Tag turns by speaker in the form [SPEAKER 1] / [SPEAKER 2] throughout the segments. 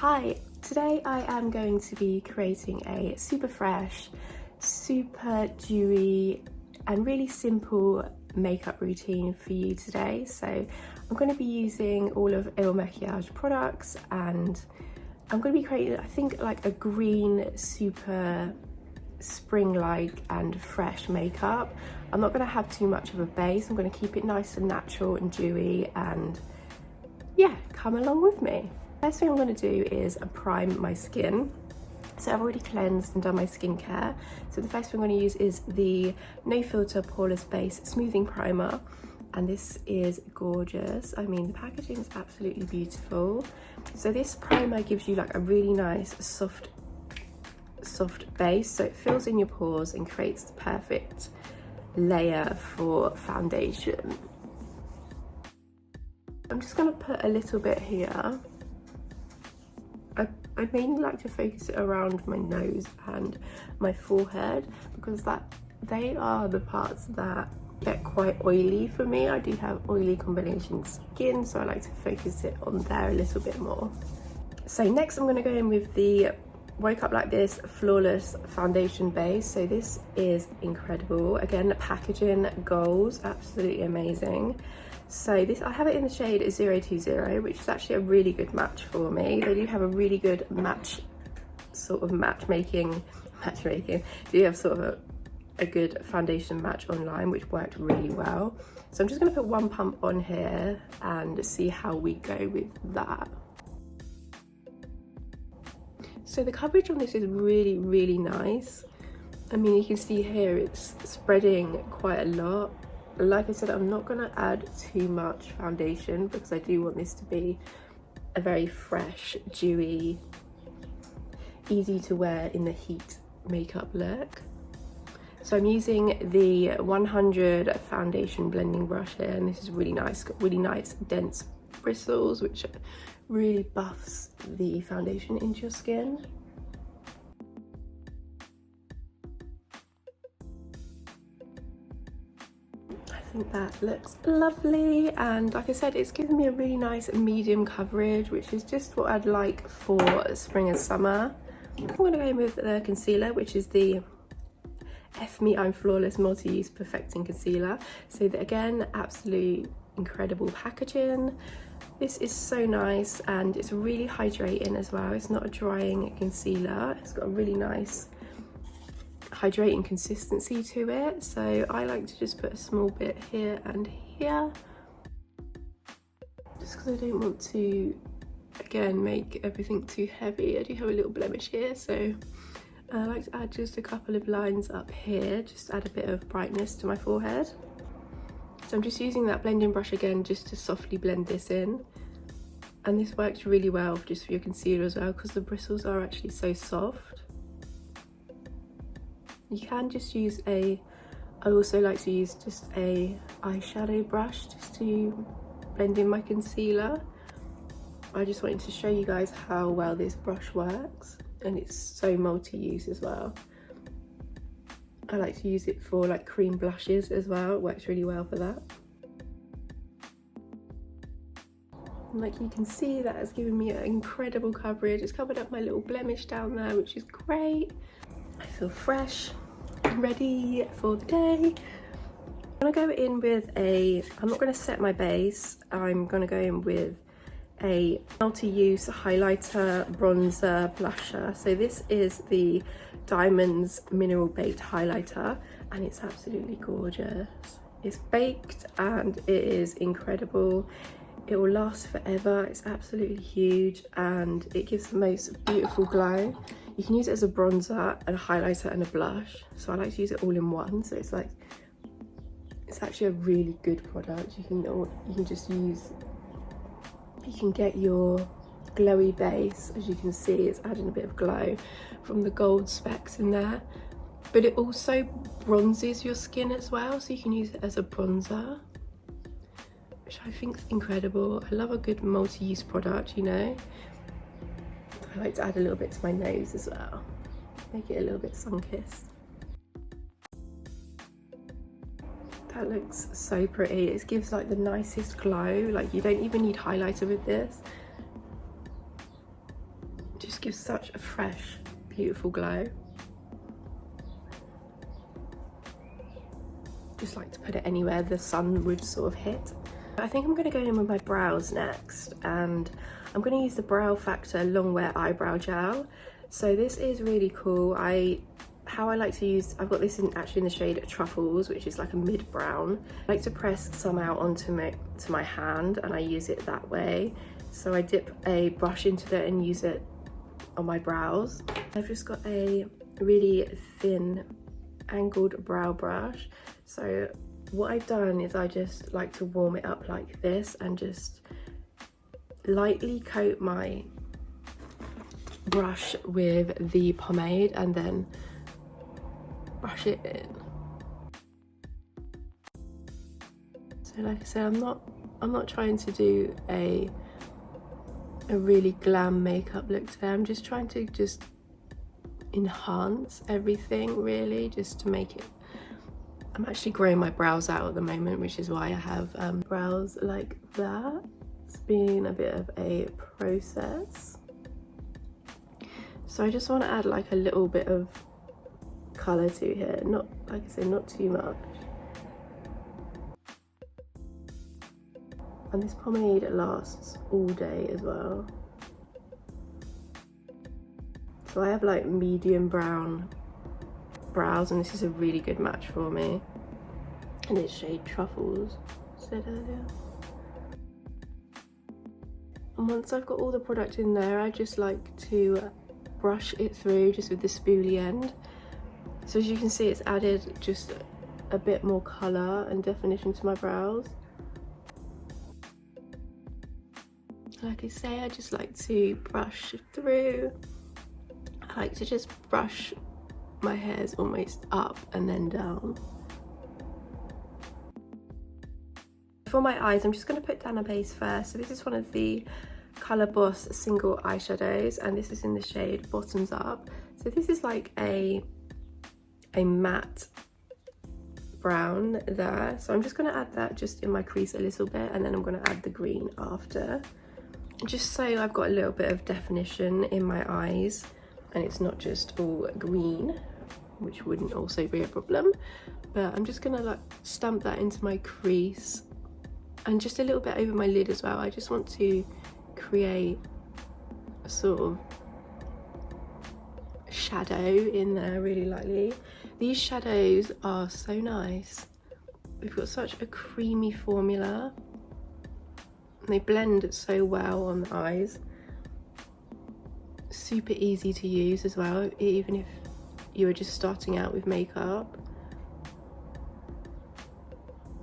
[SPEAKER 1] Hi, today I am going to be creating a super fresh, super dewy and really simple makeup routine for you today. So I'm going to be using all of Ilmakiage products and I'm going to be creating, I think, like a green, super spring-like and fresh makeup. I'm not going to have too much of a base. I'm going to keep it nice and natural and dewy, and yeah, come along with me. First thing I'm going to do is prime my skin. So I've already cleansed and done my skincare. So the first thing I'm going to use is the No Filter Poreless Base Smoothing Primer. And this is gorgeous. I mean, the packaging is absolutely beautiful. So this primer gives you like a really nice soft base. So it fills in your pores and creates the perfect layer for foundation. I'm just going to put a little bit here. I mainly like to focus it around my nose and my forehead because they are the parts that get quite oily for me. I do have oily combination skin, so I like to focus it on there a little bit more. So next I'm going to go in with the Woke Up Like This Flawless Foundation Base. So this is incredible. Again, the packaging goals, absolutely amazing. So this, I have it in the shade 020, which is actually a really good match for me. They do have a really good matchmaking. Do have sort of a good foundation match online, which worked really well. So I'm just going to put one pump on here and see how we go with that. So the coverage on this is really, really nice. I mean, you can see here it's spreading quite a lot. Like I said, I'm not going to add too much foundation because I do want this to be a very fresh, dewy, easy to wear in the heat makeup look. So I'm using the 100 foundation blending brush here, and this is really nice. Got really nice dense bristles, which really buffs the foundation into your skin. I think that looks lovely, and like I said, it's giving me a really nice medium coverage, which is just what I'd like for spring and summer. I'm going to go in with the concealer, which is the F Me I'm Flawless Multi-Use Perfecting Concealer. So that, again, absolute incredible packaging. This is so nice and it's really hydrating as well. It's not a drying concealer. It's got a really nice hydrating consistency to it. So I like to just put a small bit here and here, just because I don't want to, again, make everything too heavy. I do have a little blemish here, so I like to add just a couple of lines up here, just add a bit of brightness to my forehead. So I'm just using that blending brush again just to softly blend this in. And this works really well just for your concealer as well, because the bristles are actually so soft. You can just use I also like to use just a eyeshadow brush just to blend in my concealer. I just wanted to show you guys how well this brush works, and it's so multi-use as well. I like to use it for like cream blushes as well. It works really well for that. And like you can see, that has given me an incredible coverage. It's covered up my little blemish down there, which is great. I feel fresh and ready for the day. I'm gonna go in with I'm not gonna set my base. I'm gonna go in with a multi-use highlighter, bronzer, blusher. So this is the Diamonds Mineral Baked Highlighter, and it's absolutely gorgeous. It's baked and it is incredible. It will last forever. It's absolutely huge and it gives the most beautiful glow. You can use it as a bronzer, and a highlighter, and a blush. So I like to use it all in one. So it's actually a really good product. You can just use. You can get your glowy base. As you can see, it's adding a bit of glow from the gold specks in there, but it also bronzes your skin as well, so you can use it as a bronzer, which I think is incredible. I love a good multi-use product, you know. I like to add a little bit to my nose as well, make it a little bit sun-kissed. That looks so pretty. It gives like the nicest glow. Like, you don't even need highlighter with this. Just gives such a fresh, beautiful glow. Just like to put it anywhere the sun would sort of hit. I think I'm going to go in with my brows next, and I'm going to use the Brow Factor Long Wear Eyebrow Gel. So this is really cool. How I like to use, I've got this actually in the shade Truffles, which is like a mid brown. I like to press some out onto my hand, and I use it that way. So I dip a brush into it and use it on my brows. I've just got a really thin angled brow brush. So what I've done is I just like to warm it up like this and just lightly coat my brush with the pomade and then brush it in. So like I said, I'm not trying to do a really glam makeup look today. I'm just trying to just enhance everything, really, just to make it. I'm actually growing my brows out at the moment, which is why I have brows like that. It's been a bit of a process. So I just want to add like a little bit of colour to here, not, like I said, not too much. And this pomade lasts all day as well. So I have like medium brown brows, and this is a really good match for me. And it's shade Truffles, said earlier. And once I've got all the product in there, I just like to brush it through just with the spoolie end. So as you can see, it's added just a bit more colour and definition to my brows. Like I say, I just like to brush through. I like to just brush my hairs almost up and then down. For my eyes, I'm just going to put down a base first. So this is one of the Colour Boss single eyeshadows, and this is in the shade Bottoms Up. So this is like a matte brown there. So I'm just going to add that just in my crease a little bit, and then I'm going to add the green after. Just so I've got a little bit of definition in my eyes and it's not just all green, which wouldn't also be a problem. But I'm just gonna like stamp that into my crease and just a little bit over my lid as well. I just want to create a sort of shadow in there really lightly. These shadows are so nice. We've got such a creamy formula. They blend so well on the eyes. Super easy to use as well, even if you were just starting out with makeup.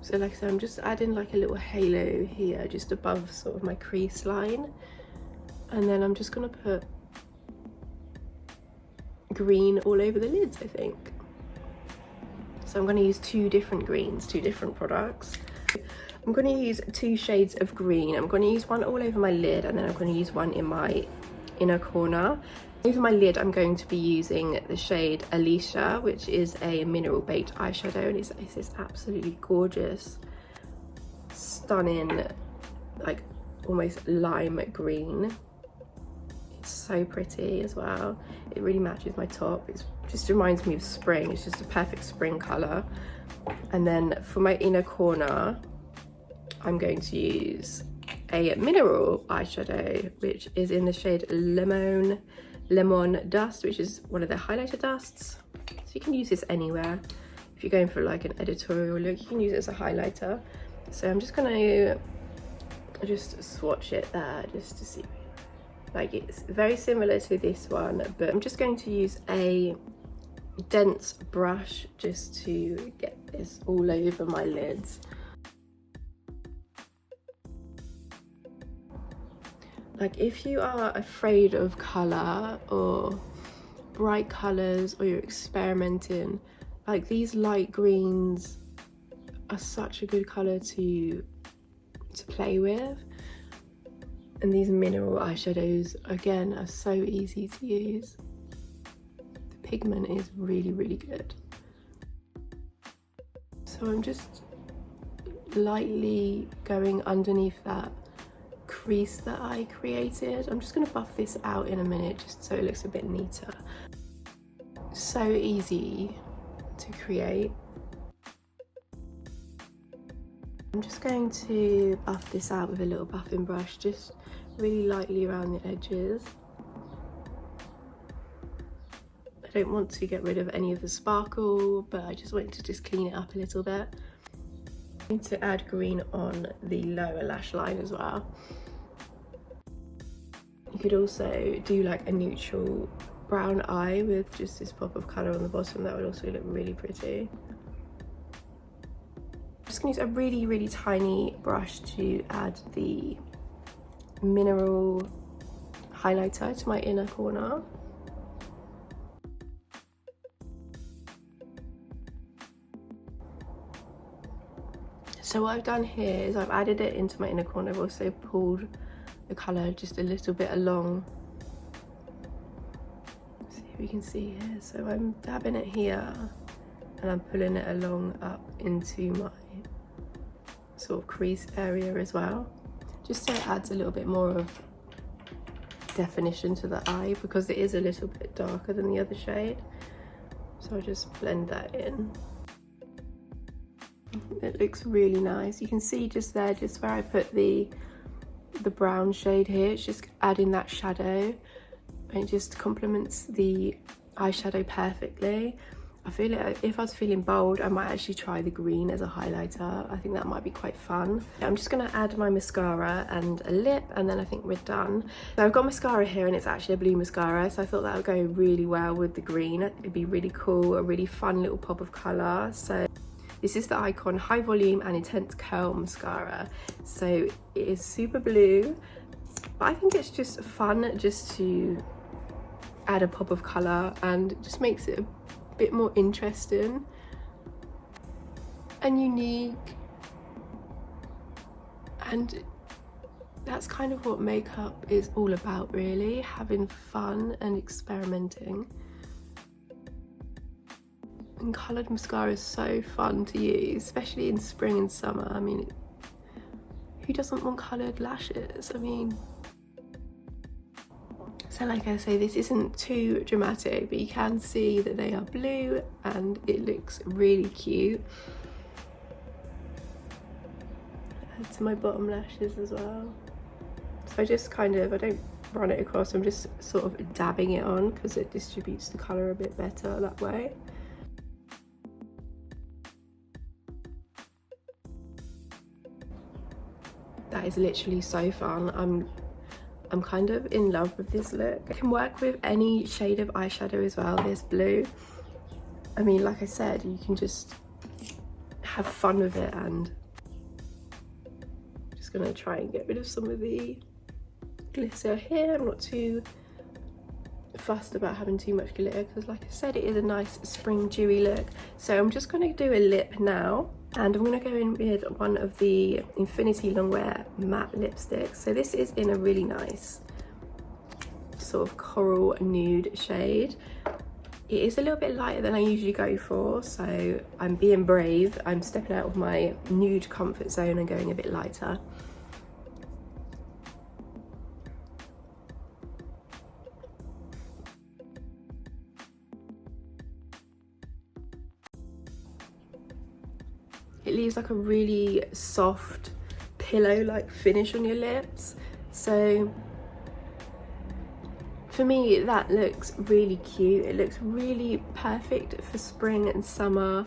[SPEAKER 1] So like I said, I'm just adding like a little halo here, just above sort of my crease line. And then I'm just gonna put green all over the lids, I think. So I'm gonna use two different greens, two different products. I'm going to use two shades of green. I'm going to use one all over my lid, and then I'm going to use one in my inner corner. Over my lid, I'm going to be using the shade Alicia, which is a mineral baked eyeshadow, and it's this absolutely gorgeous, stunning, like almost lime green. It's so pretty as well. It really matches my top. It just reminds me of spring. It's just a perfect spring colour. And then for my inner corner, I'm going to use a mineral eyeshadow, which is in the shade Lemon Dust, which is one of the highlighter dusts. So you can use this anywhere. If you're going for like an editorial look, you can use it as a highlighter. So I'm just gonna just swatch it there just to see. Like, it's very similar to this one, but I'm just going to use a dense brush just to get this all over my lids. Like, if you are afraid of colour or bright colours, or you're experimenting, like these light greens are such a good colour to play with. And these mineral eyeshadows, again, are so easy to use. The pigment is really, really good. So I'm just lightly going underneath that crease that I created. I'm just going to buff this out in a minute just so it looks a bit neater. So easy to create. I'm just going to buff this out with a little buffing brush, just really lightly around the edges. I don't want to get rid of any of the sparkle, but I just wanted to just clean it up a little bit. I need to add green on the lower lash line as well. You could also do like a neutral brown eye with just this pop of colour on the bottom. That would also look really pretty. I'm just going to use a really, really tiny brush to add the mineral highlighter to my inner corner. So what I've done here is I've added it into my inner corner. I've also pulled the colour just a little bit along. See if you can see here. So I'm dabbing it here and I'm pulling it along up into my sort of crease area as well, just so it adds a little bit more of definition to the eye, because it is a little bit darker than the other shade. So I'll just blend that in. It looks really nice. You can see just there, just where I put the brown shade here, it's just adding that shadow and it just complements the eyeshadow perfectly. I feel like if I was feeling bold, I might actually try the green as a highlighter. I think that might be quite fun. I'm just going to add my mascara and a lip, and then I think we're done. So I've got mascara here and it's actually a blue mascara, so I thought that would go really well with the green. It'd be really cool, a really fun little pop of colour. So this is the Icon High Volume and Intense Curl Mascara. So it is super blue, but I think it's just fun just to add a pop of colour and it just makes it a bit more interesting and unique. And that's kind of what makeup is all about, really, having fun and experimenting. And coloured mascara is so fun to use, especially in spring and summer. I mean, who doesn't want coloured lashes? I mean, so like I say, this isn't too dramatic, but you can see that they are blue and it looks really cute. Add to my bottom lashes as well. So I just kind of, I don't run it across, I'm just sort of dabbing it on because it distributes the colour a bit better that way. That is literally so fun. I'm kind of in love with this look. I can work with any shade of eyeshadow as well. There's blue. I mean, like I said, you can just have fun with it. And I'm just gonna try and get rid of some of the glitter here. I'm not too fussed about having too much glitter because, like I said, it is a nice spring dewy look. So I'm just gonna do a lip now. And I'm going to go in with one of the Infinity Longwear matte lipsticks. So this is in a really nice sort of coral nude shade. It is a little bit lighter than I usually go for, so I'm being brave. I'm stepping out of my nude comfort zone and going a bit lighter. It leaves like a really soft pillow-like finish on your lips. So for me, that looks really cute. It looks really perfect for spring and summer.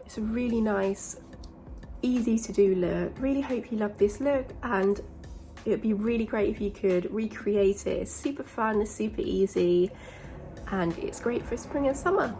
[SPEAKER 1] It's a really nice, easy to do look. Really hope you love this look, and it would be really great if you could recreate it. It's super fun, it's super easy, and it's great for spring and summer.